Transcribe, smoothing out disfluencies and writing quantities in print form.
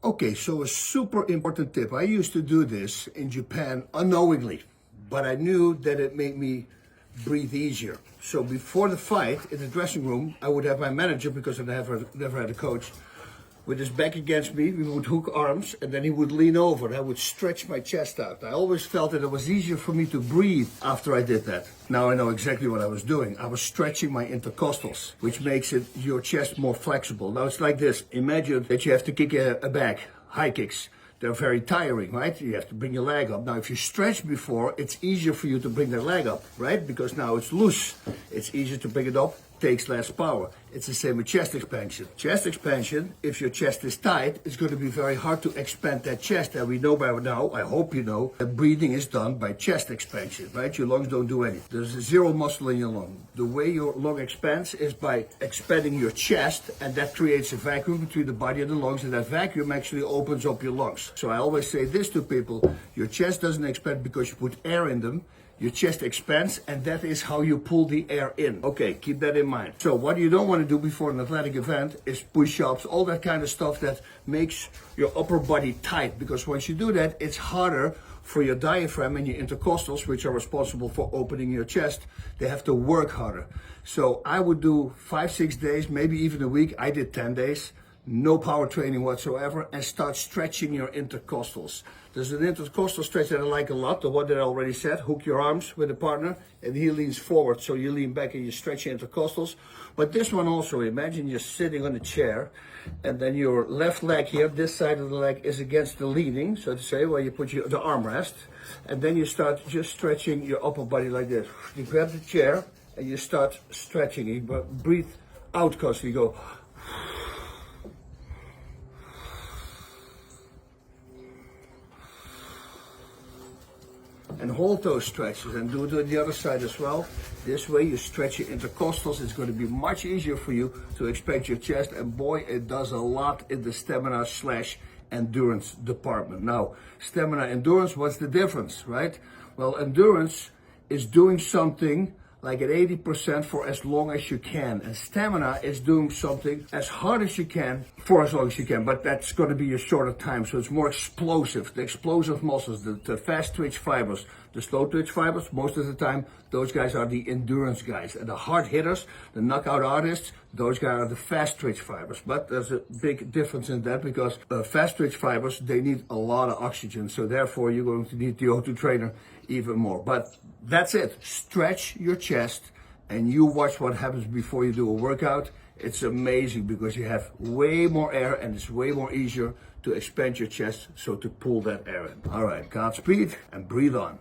Okay, so a super important tip. I used to do this in Japan unknowingly, but I knew that it made me breathe easier. So before the fight in the dressing room, I would have my manager, because I never had a coach, with his back against me. We would hook arms, and then he would lean over and I would stretch my chest out. I always felt that it was easier for me to breathe after I did that. Now I know exactly what I was doing. I was stretching my intercostals, which makes your chest more flexible. Now it's like this. Imagine that you have to kick a bag, high kicks. They're very tiring, right? You have to bring your leg up. Now, if you stretch before, it's easier for you to bring the leg up, right? Because now it's loose. It's easier to bring it up, takes less power. It's the same with chest expansion. Chest expansion, if your chest is tight, it's going to be very hard to expand that chest. And we know by now, I hope you know, that breathing is done by chest expansion, right? Your lungs don't do anything. There's zero muscle in your lung. The way your lung expands is by expanding your chest, and that creates a vacuum between the body and the lungs, and that vacuum actually opens up your lungs. So I always say this to people: your chest doesn't expand because you put air in them. Your chest expands, and that is how you pull the air in. Okay, keep that in mind. So what you don't want to do before an athletic event is push-ups, all that kind of stuff that makes your upper body tight, because once you do that, it's harder for your diaphragm and your intercostals, which are responsible for opening your chest. They have to work harder. So I would do 5-6 days, maybe even a week. I did 10 days. No power training whatsoever, and start stretching your intercostals. There's an intercostal stretch that I like a lot, the one that I already said. Hook your arms with a partner, and he leans forward, so you lean back and you stretch your intercostals. But this one also, imagine you're sitting on a chair, and then your left leg here, this side of the leg is against the leaning, so to say, where you put the armrest, and then you start just stretching your upper body like this. You grab the chair, and you start stretching. You breathe out, because you go, and hold those stretches, and do it on the other side as well. This way you stretch your intercostals. It's going to be much easier for you to expand your chest, and boy, it does a lot in the stamina/endurance department. Now, stamina, endurance, what's the difference, right? Well, endurance is doing something like at 80% for as long as you can. And stamina is doing something as hard as you can for as long as you can, but that's going to be a shorter time, so it's more explosive. The explosive muscles, the fast twitch fibers, the slow twitch fibers, most of the time, those guys are the endurance guys. And the hard hitters, the knockout artists, those guys are the fast twitch fibers. But there's a big difference in that, because fast twitch fibers, they need a lot of oxygen, so therefore you're going to need the O2 trainer even more. But that's it. Stretch your chest, and you watch what happens before you do a workout. It's amazing, because you have way more air, and it's way more easier to expand your chest, so to pull that air in. All right, Godspeed, and breathe on.